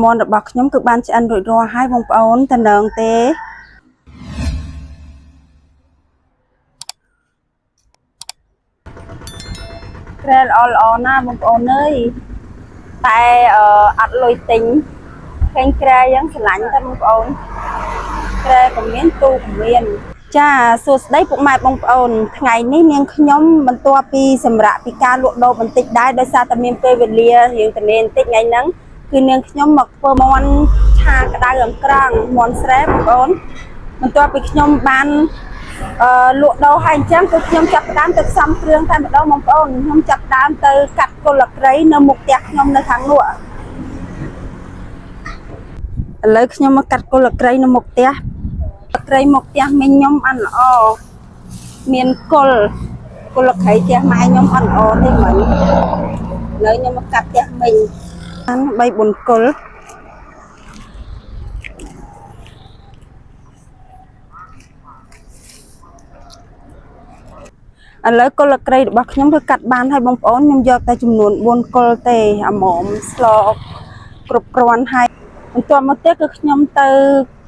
มอนរបស់ខ្ញុំគឺបានឆ្អិនរួចរាល់ហើយបងប្អូនតើនឹងទេក្រែល្អណាបងប្អូនអើយតែអត់លុយទិញឃើញក្រែយ៉ាងស្រឡាញ់តែបងប្អូនក្រែក៏មានទូក៏មានចាសួស្តីពុកម៉ែបងប្អូនថ្ងៃនេះនាងខ្ញុំបន្ទាប់ពីសម្រាប់ពីការលក់ដូរបន្តិចដែរដោយសារតែមានពេលវេលារៀងទៅបន្តិចថ្ងៃហ្នឹងគឺនាងខ្ញុំមកធ្វើមាន់ឆាក្តៅអង្ក្រងមាន់ស្រែបងប្អូនបន្ទាប់ពីខ្ញុំបានលក់ដូរហើយអញ្ចឹងគឺខ្ញុំចាប់ផ្ដើមទៅផ្សំគ្រឿងតែម្ដងបងប្អូនខ្ញុំចាប់ផ្ដើមទៅកាត់គល់ក្រៃនៅមុខផ្ទះខ្ញុំនៅខាងនោះឥឡូវខ្ញុំមកកាត់គល់ក្រៃនៅមុខផ្ទះក្រៃមុខផ្ទះមីងខ្ញុំអានល្អមានគល់ក្រៃផ្ទះម៉ែខ្ញុំអានល្អទេមិញឥឡូវខ្ញុំមកកាត់ផ្ទះមីងអាន3 4គល់ឥឡូវគល់ក្រៃរបស់ខ្ញុំគឺកាត់បានហើយបងប្អូនខ្ញុំយកតែចំនួន4គល់ទេអាម៉មស្លគ្រប់គ្រាន់ហើយបន្ទាប់មកទៀតគឺខ្ញុំទៅ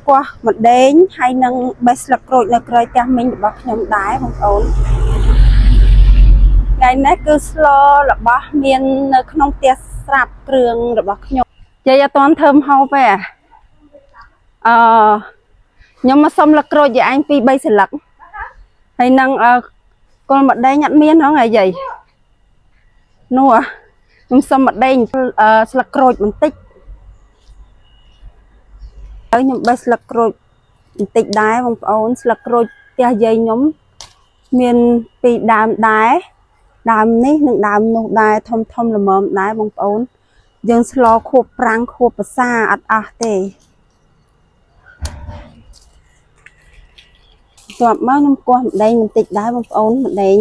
កោះម្ដេងហើយនឹងបេះស្លឹកក្រូចនៅក្រោយផ្ទះមីងរបស់ខ្ញុំដែរបងប្អូនថ្ងៃនេះគឺស្លរបស់មាននៅក្នុងផ្ទះស្រាប់គ្រឿងរបស់ខ្ញុំយាយអត់ទាន់ធ្វើម្ហូបទេខ្ញុំមកសុំលឹកក្រូចយាយឯង2 3 ស្លឹកហើយនឹងគល់ម្ដេងអត់មានហ៎យាយនោះខ្ញុំសុំម្ដេងស្លឹកក្រូចបន្តិចហើយខ្ញុំបេះស្លឹកក្រូចបន្តិចដែរបងប្អូនស្លឹកក្រូចផ្ទះយាយខ្ញុំមាន2ដើមដែរដើមនេះនិងដើមនោះដែរធំល្មមដែរបងប្អូនយើងស្លខួបប្រាំងខួបភាសាអត់អស់ទេបន្ទាប់មកខ្ញុំគោះម្ដេងបន្តិចដែរបងប្អូនម្ដេង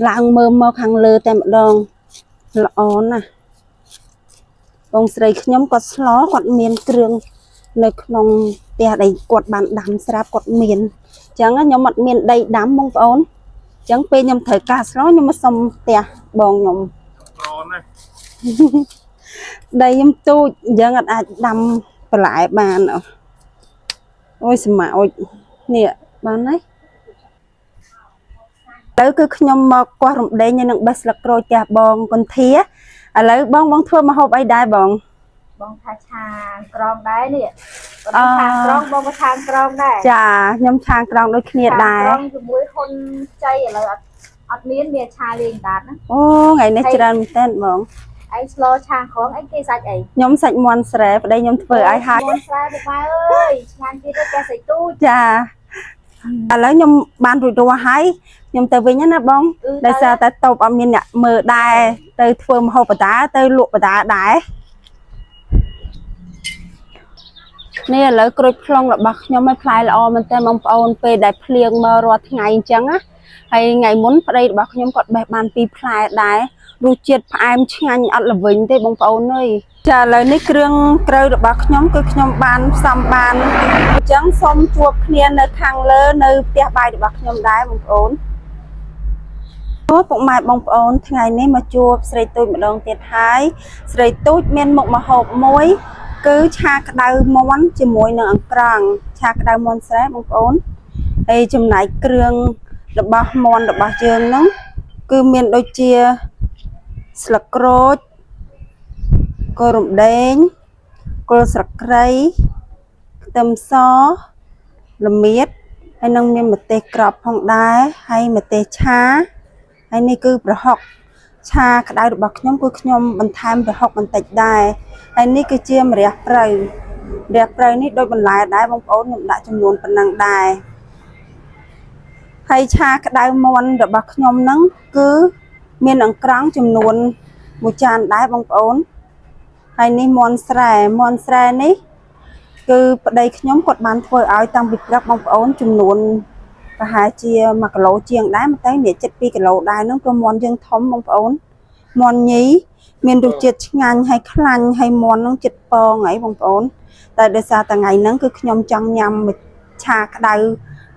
ឡើងមើលមកខាងលើតែម្ដងល្អណាស់បងស្រីខ្ញុំគាត់ស្លគាត់មានគ្រឿងនៅក្នុងផ្ទះដែលគាត់បានដាំស្រាប់គាត់មានអញ្ចឹងខ្ញុំអត់មានដីដាំបងប្អូនអញ្ចឹងពេលខ្ញុំត្រូវការស្លខ្ញុំមកសុំផ្ទះបងខ្ញុំក្រណាស់ដីខ្ញុំទូចអញ្ចឹងអត់អាចដាំបន្លែបានអូយសម្អាតនេះបានហើយទៅគឺខ្ញុំមកកោះរំដេងនឹងបេះស្លឹកក្រូចផ្ទះបងកន្ធាឥឡូវបងធ្វើម្ហូបអីដែរបងថាឆាក្រងដែរនេះបងឆាក្រងបងក៏ឆាក្រងដែរចាខ្ញុំឆាក្រងដូចគ្នាដែរក្រងជាមួយហ៊ុនចៃឥឡូវអត់មានឆាលេងដាតណាអូថ្ងៃនេះច្រើនមែនតើបងឯងស្លឆាក្រងអីគេសាច់អីខ្ញុំសាច់មាន់ស្រែប្តីខ្ញុំធ្វើឲ្យហើយមាន់ស្រែបងអើយឆ្ងាញ់ទៀតទៅសាច់ទូចចាឥឡូវខ្ញុំបានរួចរាល់ហើយខ្ញុំទៅវិញណាបងដោយសារតែតូបអត់មានអ្នកមើលដែរទៅធ្វើម្ហូបបដាទៅលក់បដាដែរនេះឥឡូវក្រូចខ្លងរបស់ខ្ញុំឲ្យផ្លែល្អមែនតើបងប្អូនពេលដែលភ្លៀងមករាល់ថ្ងៃអញ្ចឹងណាហើយថ្ងៃមុនប្តីរបស់ខ្ញុំគាត់បេះបាន2ផ្លែដែររសជាតិផ្អែមឆ្ងាញ់អត់ល្វីងទេបងប្អូនអើយចាឥឡូវនេះគ្រឿងក្រៅរបស់ខ្ញុំគឺខ្ញុំបានផ្សំបានអញ្ចឹងសូមជួបគ្នានៅខាងលើនៅផ្ទះបាយរបស់ខ្ញុំដែរបងប្អូនពុកម៉ែបងប្អូនថ្ងៃនេះមកជួបស្រីទូចម្ដងទៀតហើយស្រីទូចមានមុខម្ហូបមួយគឺឆាក្តៅមាន់ជាមួយនឹងអង្ក្រងឆាក្តៅមាន់ស្រែបងប្អូនហើយចំណែកគ្រឿងរបស់មាន់របស់យើងហ្នឹងគឺមានដូចជាស្លឹកក្រូចគល់រំដេងគល់ស្លឹកគ្រៃខ្ទឹមសល្មៀតហើយនឹងមានម្ទេសក្របផងដែរហើយម្ទេសឆាហើយនេះគឺប្រហុកឆាក្តៅរបស់ខ្ញុំគឺខ្ញុំបន្ថែមប្រហុកបន្តិចដែរហើយនេះគឺជាម្រះព្រៅនេះដូចបន្លែដែរបងប្អូនខ្ញុំដាក់ចំនួនប៉ុណ្ណឹងដែរហើយឆាក្តៅមាន់របស់ខ្ញុំហ្នឹងគឺមានអង្ក្រងចំនួន1ចានដែរបងប្អូនហើយនេះមាន់ស្រែនេះគឺប្តីខ្ញុំគាត់បានធ្វើឲ្យតាំងពីព្រឹកបងប្អូនចំនួនប្រហែលជា1គីឡូជាងដែរតែនេះចិត្ត2គីឡូដែរហ្នឹងព្រោះមាន់យើងធំបងប្អូនមាន់ញីមានរសជាតិឆ្ងាញ់ហើយខ្លាញ់ហើយមាន់ហ្នឹងចិត្តពងហើយបងប្អូនតែដោយសារថ្ងៃហ្នឹងគឺខ្ញុំចង់ញ៉ាំឆាក្តៅ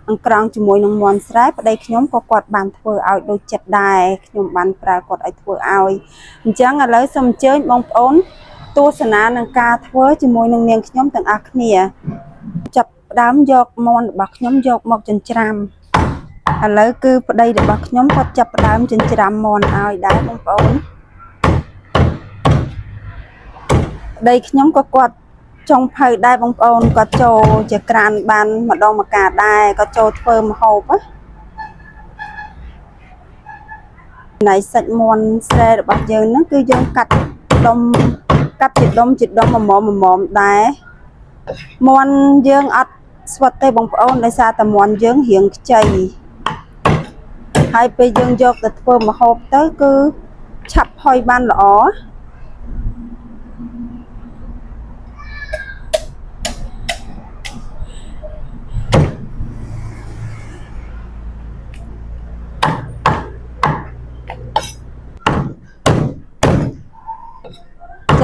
អង្ក្រងជាមួយនឹងមាន់ស្រែប្តីខ្ញុំក៏គាត់បានធ្វើឲ្យដូចចិត្តដែរខ្ញុំបានប្រើគាត់ឲ្យធ្វើឲ្យអញ្ចឹងឥឡូវសូមអញ្ជើញបងប្អូន ទស្សនានឹងការធ្វើជាមួយនឹងនាងខ្ញុំទាំងអស់គ្នាចាប់ដើមយកមន់របស់ខ្ញុំយកមកចិញ្ច្រាំឥឡូវគឺប្តីរបស់ខ្ញុំគាត់ចាប់ដើមចិញ្ច្រាំមន់ឲ្យដែរបងប្អូនប្តីខ្ញុំក៏គាត់ចុងភៅដែរបងប្អូនគាត់ចូលជាក្រានបានម្ដងម្កាលដែរគាត់ចូលធ្វើម្ហូបណៃសាច់មន់ស្រែរបស់យើងហ្នឹងគឺយើងកាត់ដុំជាដុំល្មមដែរមន់យើងអត់ស្វិតទេបងប្អូនដោយសារតែមន់យើងរាងខ្ចីហើយពេលយើងយកទៅធ្វើម្ហូបទៅគឺឆាប់ផុយបានល្អ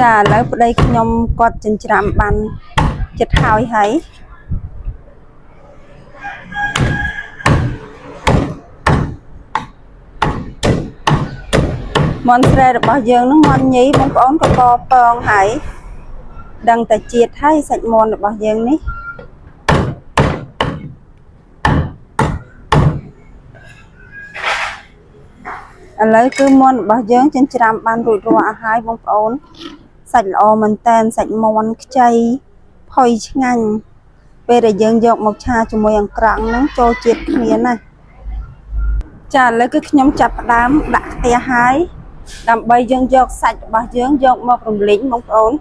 ចាឥឡូវប្តីខ្ញុំគាត់ចិញ្ច្រាំបានចិត្តហើយមន់ស្រែរបស់យើងនឹងមន់ញីបងប្អូនក៏កពងហើយដឹងតែជាតិហើយសាច់មន់របស់យើងនេះឥឡូវគឺមន់របស់យើងចិញ្ច្រាំបានរួចរាល់អស់ហើយបងប្អូនសាច់ល្អមែនតែនសាច់មន់ខ្ចីផុយឆ្ងាញ់ពេលដែលយើងយកមកឆាជាមួយអង្ក្រងហ្នឹងចូលជាតិគ្នាណាចាឥឡូវគឺខ្ញុំចាប់ផ្ដើមដាក់ខ្ទះហើយដើម្បីយើងយកសាច់របស់យើងយកម្ករំលីងបងប្អូន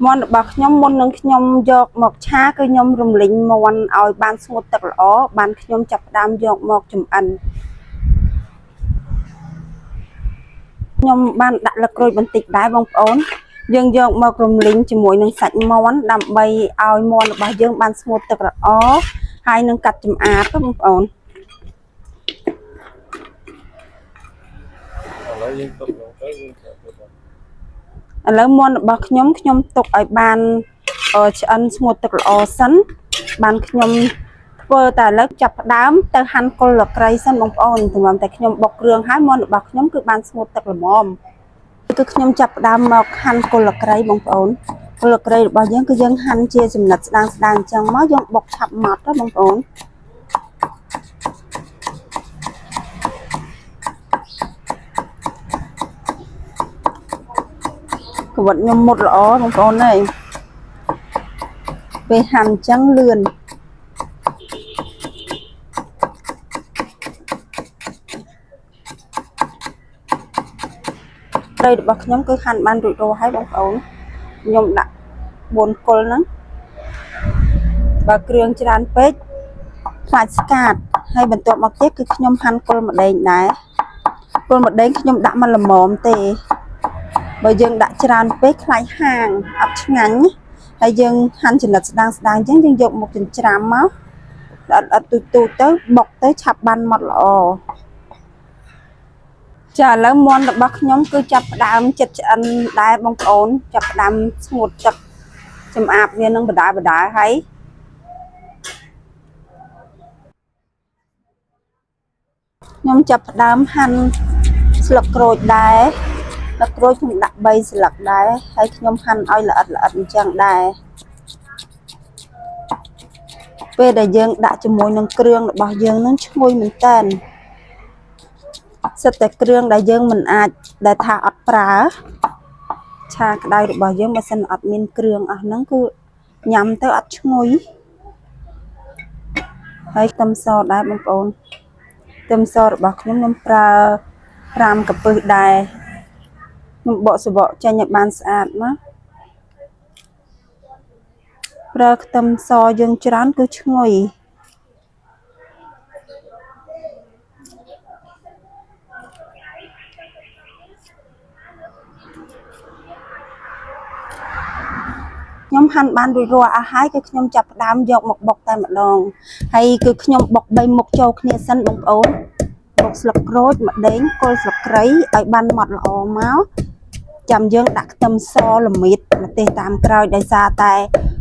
មន់របស់ខ្ញុំមុននឹងខ្ញុំយកមកឆាគឺខ្ញុំរំលីងមន់ឲ្យបានស្ងួតទឹកល្អបានខ្ញុំចាប់ផ្ដើមយកមកចម្អិនខ្ញុំបានដាក់លឹកក្រូចបន្តិចដែរបងប្អូនយើងយកមករំលីងជាមួយនឹងសាច់មន់ដើម្បីឲ្យមន់របស់យើងបានស្ងួតទឹកល្អហើយនឹងកាត់ចម្អាបបងប្អូនឥឡូវមន់របស់ខ្ញុំទុកឲ្យបានឆ្អិនស្ងួតទឹកល្អសិនបានខ្ញុំធ្វើតែឥឡូវចាប់ផ្ដើមទៅហាន់គល់លក្រីសិនបងប្អូនព្រមតែខ្ញុំបុកគ្រឿងហើយមន់របស់ខ្ញុំគឺបានស្ងួតទឹកល្មមគឺខ្ញុំចាប់ផ្ដើមមកហាន់គល់លក្រីបងប្អូនគល់លក្រីរបស់យើងគឺយើងហាន់ជាចំណិតស្ដើងអញ្ចឹងមកយើងបុកឆាប់ម៉ត់ទៅបងប្អូនក្បត់ខ្ញុំមុតល្អបងប្អូនអើយពេលហាន់អញ្ចឹងលឿនត្រីរបស់ខ្ញុំគឺហាន់បានរួចរាល់ហើយបងប្អូនខ្ញុំដាក់4គល់ហ្នឹងបើគ្រឿងច្រើនពេកខ្លាចស្កាត់ហើយបន្ទាប់មកទៀតគឺខ្ញុំហាន់គល់ម្ដេងដែរគល់ម្ដេងខ្ញុំដាក់មកល្មមទេបើយើងដាក់ច្រើនពេកខ្លាចហាងអត់ឆ្ងាញ់ហើយយើងហាន់ចំណិតស្ដើងអញ្ចឹងយើងយកមកចិញ្ច្រាំមកអត់ទូទៅបុកទៅឆាប់បានម៉ត់ល្អចាឥឡូវមន់របស់ខ្ញុំគឺចាប់ផ្ដើមចិត្តឆ្អិនដែរបងប្អូនចាប់ផ្ដើមស្ងួតទឹកចម្អាបវានឹងបដាហើយខ្ញុំចាប់ផ្ដើមហាន់ស្លឹកក្រូចដែរស្លឹកក្រូចខ្ញុំដាក់3ស្លឹកដែរហើយខ្ញុំហាន់ឲ្យល្អិតអញ្ចឹងដែរពេលដែលយើងដាក់ជាមួយនឹងគ្រឿងរបស់យើងនឹងឈ្ងុយមែនតើសិតតែគ្រឿងដែលយើងមិនអាចដែលថាអត់ប្រើឆាក្តៅរបស់យើងបើសិនអត់មានគ្រឿងអស់ហ្នឹងគឺញ៉ាំទៅអត់ឈ្ងុយហើយខ្ទឹមសដែរបងប្អូនខ្ទឹមសរបស់ខ្ញុំប្រើ5កំពឹសដែរខ្ញុំបកសបកចេញឲ្យបានស្អាតណាប្រើខ្ទឹមសយើងច្រើនគឺឈ្ងុយខ្ញុំហាន់បានរួចរាល់អស់ហើយគឺខ្ញុំចាប់ផ្ដើមយកមកបុកតែម្ដងហើយគឺខ្ញុំបុក3មុខចូលគ្នាសិនបងប្អូនបុកស្លឹកក្រូចម្ដេងគល់ស្លឹកគ្រៃឲ្យបានម៉ត់ល្អមកចាំយើងដាក់ខ្ទឹមសល្មៀតម្ទេសតាមក្រោយដោយសារតែ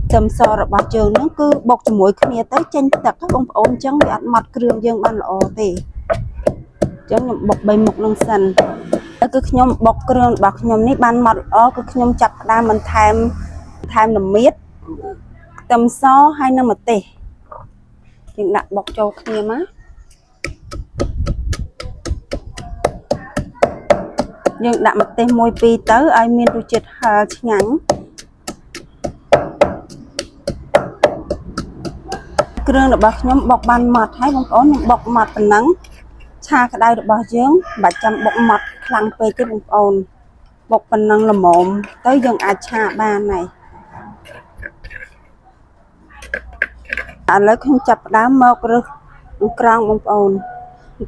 ខ្ទឹមសរបស់យើងហ្នឹងគឺបុកជាមួយគ្នាទៅចេញទឹកបងប្អូនអញ្ចឹងវាអត់ម៉ត់គ្រឿងយើងបានល្អទេអញ្ចឹងខ្ញុំបុក3មុខនឹងសិន គឺខ្ញុំបុកគ្រឿងរបស់ខ្ញុំនេះបានម៉ត់ល្អគឺខ្ញុំចាប់ផ្ដើមបន្ថែមល្មៀតខ្ទឹមសហើយនិងម្ទេសយើងដាក់បុកចូលគ្នាមកយើងដាក់ម្ទេស1 2ទៅឲ្យមានរសជាតិហឹរឆ្ងាញ់គ្រឿងរបស់ខ្ញុំបុកបានម៉ត់ហើយបងប្អូនខ្ញុំបុកម៉ត់ប៉ុណ្ណឹងឆាក្តៅរបស់យើងមិនបាច់ចាំបុកម៉ត់ខ្លាំងពេកទេបងប្អូនបុកប៉ុណ្ណឹងល្មមទៅយើងអាចឆាបានហើយឥឡូវខ្ញុំចាប់ផ្ដើមមករើសក្រងបងប្អូន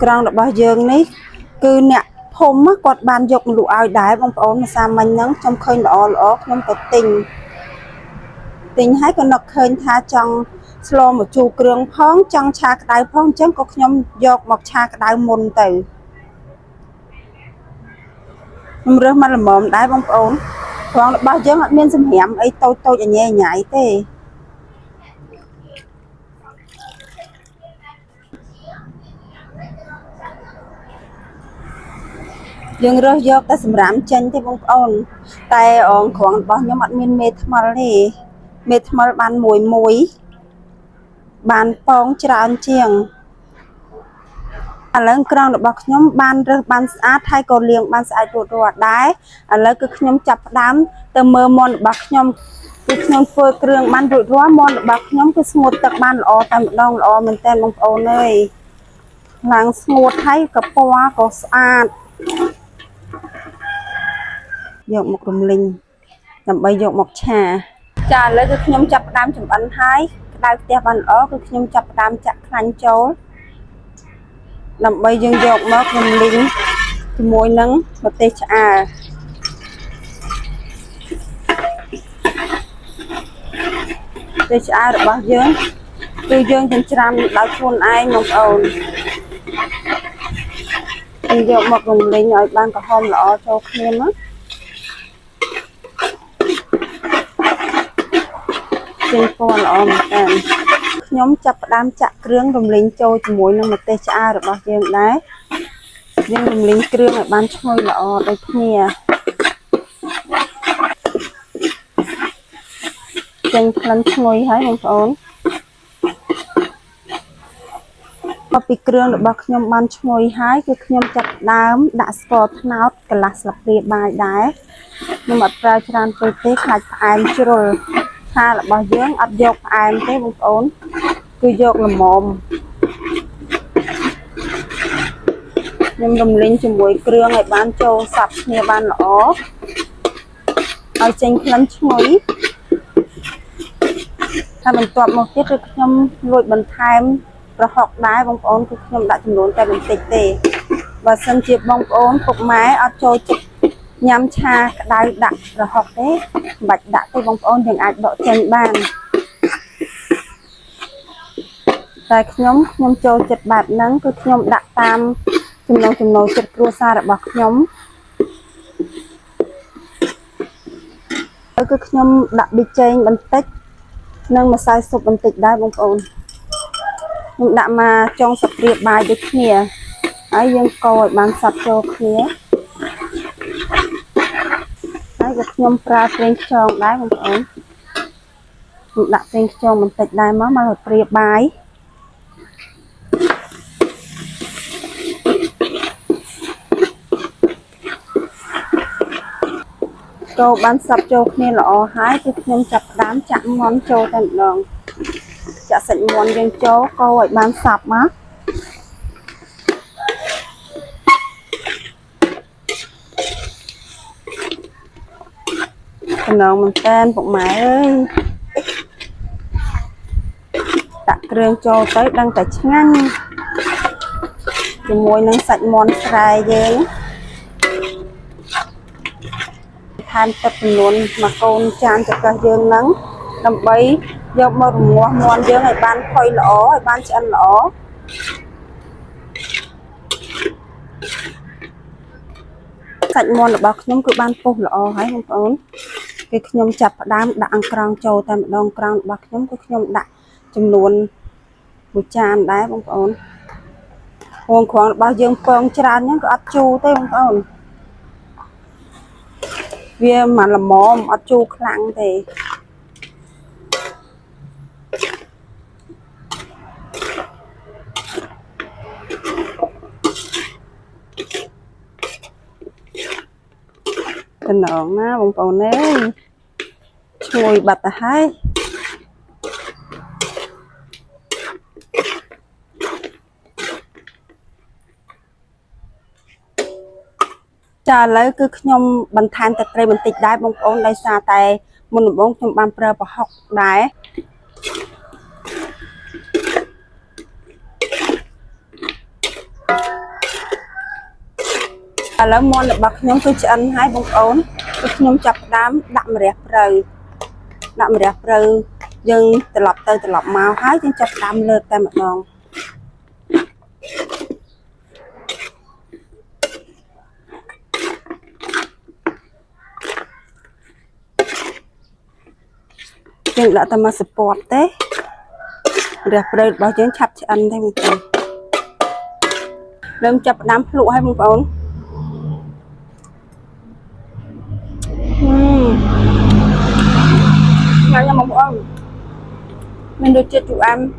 ក្រងរបស់យើងនេះគឺអ្នកភូមិគាត់បានយកមកលក់ឲ្យដែរបងប្អូនភាសាមិញហ្នឹងខ្ញុំឃើញល្អខ្ញុំទៅទិញហើយក៏នឹកឃើញថាចង់ស្លមកជូរគ្រឿងផងចង់ឆាក្តៅផងអញ្ចឹងក៏ខ្ញុំយកមកឆាក្តៅមុនទៅខ្ញុំរើសមកល្មមដែរបងប្អូនត្រង់របស់យើងអត់មានសម្រាមអីតូចអញញ៉ៃទេយើងរើសយកតែសម្រាមចេញទេបងប្អូនតែអងក្រងរបស់ខ្ញុំអត់មានមេថ្មល់ទេមេថ្មល់បានមួយបានពងច្រើនជាងឥឡូវក្រងរបស់ខ្ញុំបានរើសបានស្អាតហើយក៏លាងបានស្អាតរួចរាល់ដែរឥឡូវគឺខ្ញុំចាប់ផ្ដើមទៅមើលមាន់របស់ខ្ញុំគឺខ្ញុំធ្វើគ្រឿងបានរួចរាល់មាន់របស់ខ្ញុំគឺស្ងួតទឹកបានល្អតែម្ដងល្អមែនតើបងប្អូនអើយឡើងស្ងួតហើយក៏ពណ៌ក៏ស្អាតយកមករំលីងដើម្បីយកមកឆាចាឥឡូវគឺខ្ញុំចាប់ផ្ដើមចម្អិនហើយក្តៅផ្ទះបានល្អគឺខ្ញុំចាប់ផ្ដើមចាក់ខ្លាញ់ចូលដើម្បីយើងយកមករំលីងជាមួយនឹងម្ទេសឆ្អើរម្ទេសឆ្អើររបស់យើងគឺយើងចិញ្ច្រាំដោយខ្លួនឯងបងប្អូនយើងយកមករំលីងឲ្យបានក្រហមល្អចូលគ្នាមកចេញពណ៌ល្អមែនតើខ្ញុំចាប់ផ្ដើមចាក់គ្រឿងរំលីងចូលជាមួយនឹងម្ទេសឆ្អើររបស់យើងដែរយើងរំលីងគ្រឿងឲ្យបានឈ្ងុយល្អដូចគ្នាចេញក្លិនឈ្ងុយហើយបងប្អូនពីគ្រឿងរបស់ខ្ញុំបានឈ្ងុយហើយគឺខ្ញុំចាប់ផ្ដើមដាក់ស្ករត្នោតកន្លះស្លាបព្រាបាយដែរខ្ញុំអត់ប្រើច្រើនពេកទេខ្លាចផ្អែមជ្រុលឆារបស់យើងអត់យកផ្អែមទេបងប្អូនគឺយកល្មមខ្ញុំរំលីងជាមួយគ្រឿងឲ្យបានចូលសព្វគ្នាបានល្អឲ្យចេញក្លិនឈ្ងុយហើយបន្ទាប់មកទៀតគឺខ្ញុំលួចបន្ថែមប្រហុកដែរបងប្អូនគឺខ្ញុំដាក់ចំនួនតែបន្តិចទេបើសិនជាបងប្អូនពុកម៉ែអត់ចូលចិត្តញ៉ាំឆាក្តៅដាក់ប្រហុកទេមិនបាច់ដាក់ទេបងប្អូនយើងអាចដកចេញបានតែខ្ញុំចូលចិត្តបែបហ្នឹងគឺខ្ញុំដាក់តាមចំណូលចិត្តគ្រួសាររបស់ខ្ញុំហើយគឺខ្ញុំដាក់ប៊ីចេងបន្តិចនិងម្សៅស៊ុបបន្តិចដែរបងប្អូនខ្ញុំដាក់មកចុងស្លាបព្រាបាយដូចគ្នាហើយយើងកូរឲ្យបានសព្វចូលគ្នាហើយក៏ខ្ញុំប្រើប្រេងខ្យងដែរបងប្អូនខ្ញុំដាក់ប្រេងខ្យងបន្តិចដែរមកឲ្យព្រាបាយកូរបានសព្វចូលគ្នាល្អហើយគឺខ្ញុំចាប់ផ្ដើមចាក់មាន់ចូលតែម្ដងចាក់សាច់មាន់យើងចូលកូរឲ្យបានសព្វមកចំណងមែនតើពុកម៉ែអើយដាក់គ្រឿងចូលទៅដឹងតែឆ្ងាញ់ជាមួយនឹងសាច់មាន់ស្រែយើងថែមទឹកចំនួនមួយកូនចានចង្កឹះយើងហ្នឹងដើម្បីយកមករងាស់មាន់យើងឲ្យបានផុយល្អឲ្យបានឆ្អិនល្អសាច់មាន់របស់ខ្ញុំគឺបានពុះល្អហើយបងប្អូនគឺខ្ញុំចាប់ផ្ដើមដាក់អង្ក្រងចូលតែម្ដងក្រងរបស់ខ្ញុំគឺខ្ញុំដាក់ចំនួនមួយចានដែរបងប្អូនហួងក្រងរបស់យើងពងច្រើនហ្នឹងក៏អត់ជូរទេបងប្អូន Vì mà là mồm ở chu khăn thì tình nọn á bông bầu nế chui bạch à hay cha lấy cứ nhom bàn than tật tây bàn tịch đái bông bầu đây xa tay một bông trong bàn prơ và học đái lấy món là bạc nhóm cứ chân hai bông ốn nhóm chập đám đạm rẹp rời nhưng từ lọc màu hái trên chập đám lợt tay mặt đòn nhưng đã tao mà support thế rẹp rời bao nhiêu chập chân thêm một lần đâm chập đám lụa hai bông ốn ngay mong ơn mình được chơi tụi em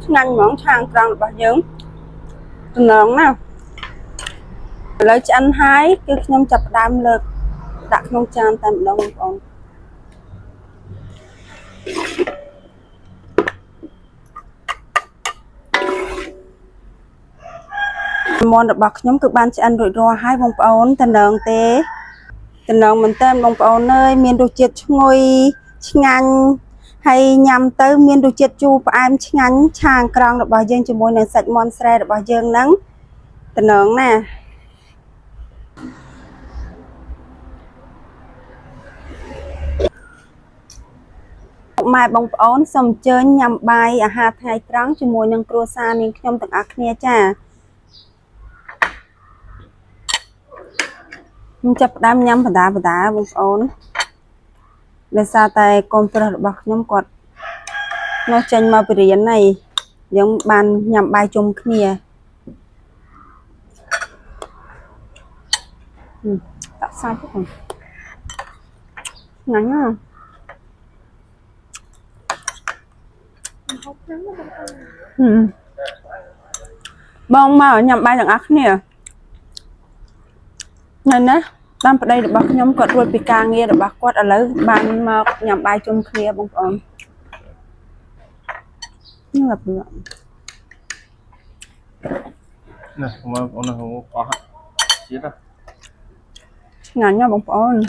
ngăn món thang tròn bao nhiêu nón nào lấy chân hái cứ nhom chập đam lợt đặt nhom chan tạm đông còn món được bạc nhóm cực ban chân rồi ro hai bông ôn tên nón mình tên bông ôn ơi miền đồ chết ngồi ngăn hay nhằm tới miền đồ chết chu em ngắn chàng tròn được bao dương cho môi này sạch món xe được bao dương nắng tên nón nè mai bông ôn xong chơi nhằm bài à hạt hai trắng cho môi nâng cua xa nên trong từng ác nha cha chập đam nhắm và đá bông ôn để xa tay con prơ bạc nhóm quạt nó tranh mà bì này giống bàn nhằm bài chung kia tại sao thế còn ngắn à bông mà nhằm bài chẳng ác nè nên á đang ở đây được bác nhóm quạt rồi bị càng nghe được bác quạt ở lấy bàn mà nhằm bài chung kia bông ổn nhưng là được nè mà con này không có chết đâu ngắn nha bông ổn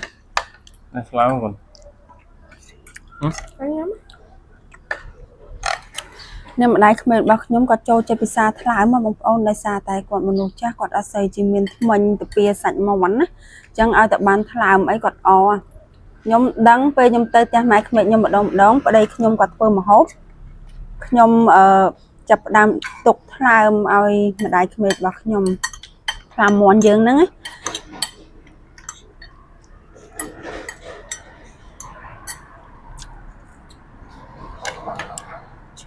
nè làm còn nhưng mà đây không bác nhóm quạt trâu chơi pizza thay mà bông ổn đây xa tay quạt một chắc quạt ở xây chỉ miền mình từ bia sạch màu bánh chẳng ai tập bán thay mấy quạt o nhóm đắng về nhóm tây cha máy không nhưng mà đông ở đây nhóm quạt phơi mà hốt nhóm chập đam tục làm ai mà đại không bác nhóm làm món dương nữa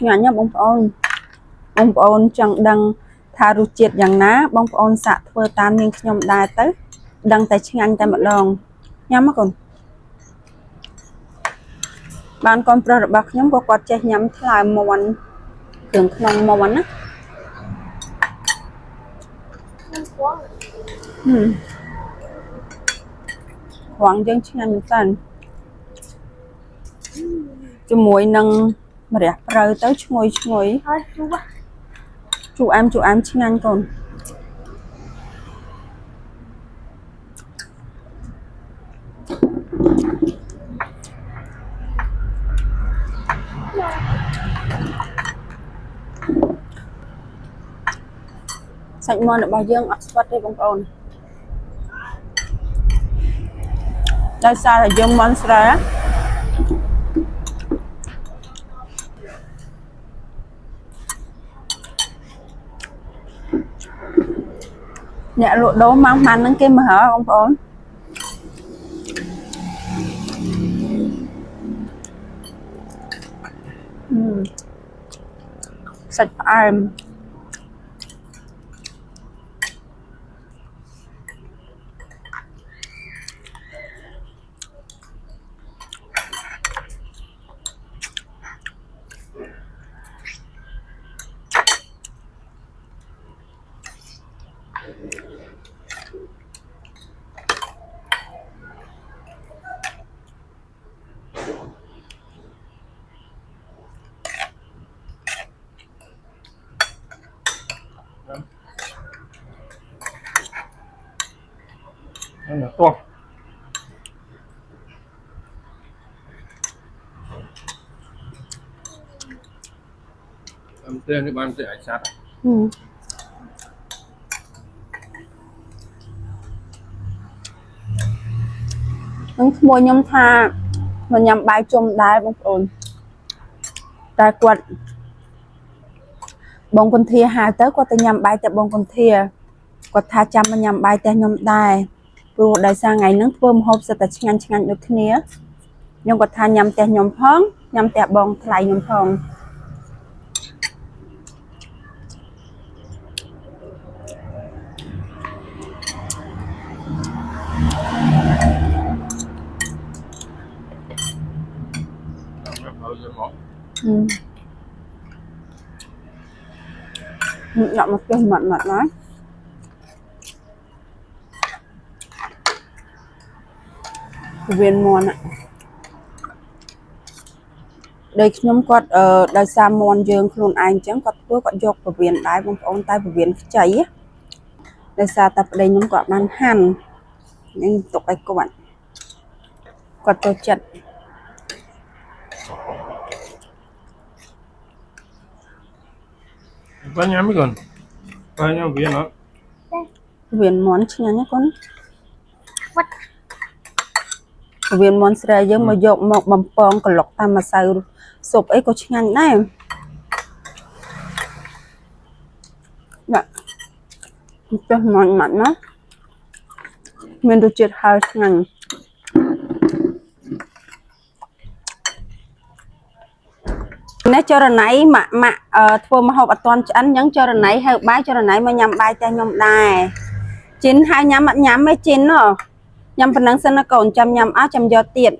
ngắn nha bông ôn chẳng đăng thà ru chiết dạng ná bông ôn xạ thưa tan nhưng nhóm đai tới đăng tay ngắn tay một đòn nhắm còn bạn con pro bạc nhóm có quạt che nhắm lại món thường không món á hoàng dân ngắn một tần cho muối nâng mà đẹp rồi tới ngồi chú em ngắn còn sạch mòn được bao dương Oxford đây bông ôn đây sao là dương monster á nhẹ lụa đố mang màn nâng kia mà hả bông ôn sạch em to em tên thì bạn sẽ ảnh sát Nâng mùi nhâm tha mà nhằm bài chôm đáy bông ổn ta quật bông con thia hà tới qua ta nhằm bài tại bông con thia quật tha chăm mà nhằm bài tại nhâm đài rồi đại sang ngày nâng vơm hộp sẽ ta chăng được thế này nhưng quật tha nhằm tại nhâm phong nhằm tại bông lại nhâm phong nhậm một cái mặn mặn nói viên mòn ạ đây nhóm quạt đại sa mòn dương luôn anh chẳng quạt tôi quạt dọc của viên đái bông ôn tay của viên cháy á đại sa tập đây nhóm quạt man hàn nên tục đây các bạn quạt tôi chặt bao nhiêu mới còn bao nhiêu viên đó viên món chi nhá con viên món sợi dương mà dọc một bầm pong còn lọc tam mà sao sụp ấy có chi nhá này dạ cho món mặn nó mình được chết hai ngàn nếu cho rồi nãy mà thua mà học toàn ăn nhắn cho rồi nãy hay bái cho rồi nãy mà nhầm bài tay nhầm đài chín hai nhắm mấy chín nó nhầm phần năng sinh nó còn chăm nhầm áo chăm do tiền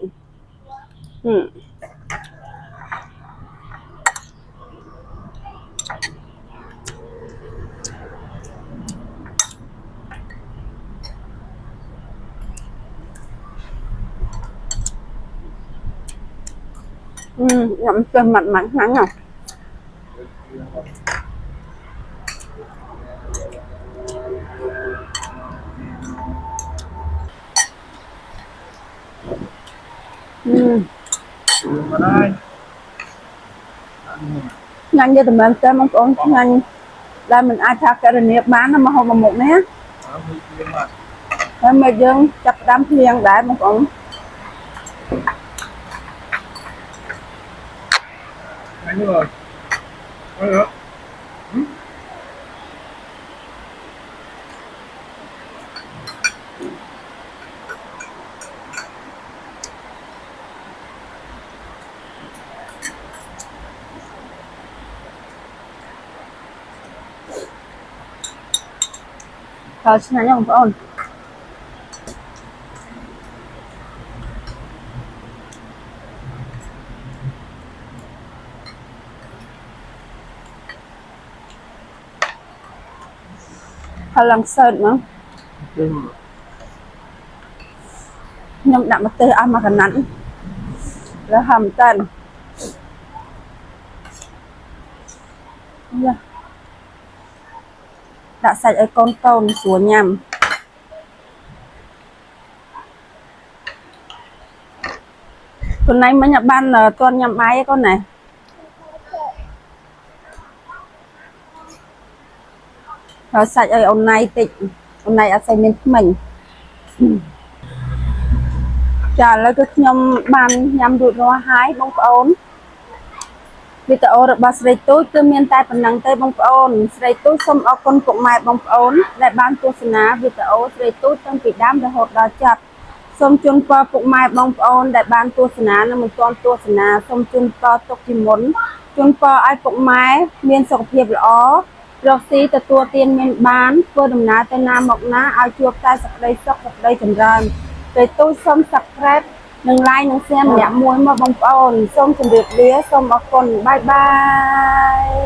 nhầm cho mặn mặn nắng à nhanh như tụi mình chơi mong con nhanh là mình ai thắc cái này bán nó mà không mà một nhé em bây giờ chặt đám liền đại mong con rồi thôi xin anh không lần sơn nữa nhưng đậm một tê ăn mà cần nắn là hầm tên đã sạch ở con tôm xuống nhầm tuần nay mới nhập ban là con nhầm bái con này rồi sạch ở hôm nay tịnh hôm nay ăn xay miên mình trả lời cái nhầm ban nhầm đụt hoa hái bông ôn vì tao được ba sợi túi từ miền tây phần năng tây bông ôn sợi túi xôm ở con cụm mai bông ôn lại ban tu sna vì tao sợi túi trong bị đám để hột đào chập xôm chun qua cụm mai bông ôn đại ban tu sna nó một con tu sna xôm chun qua tục chỉ muốn chun qua ai cụm mai miền sọc hiệp lõ rồi xí từ tua tiên miền bán vừa đầm ná tây nam mộc ná ai chuột tai sọc đây chầm ràn sợi túi xôm sọc rét đừng like đừng xem nhạc muối mà bông ôn xong chừng được đĩa xong bọc con bye bye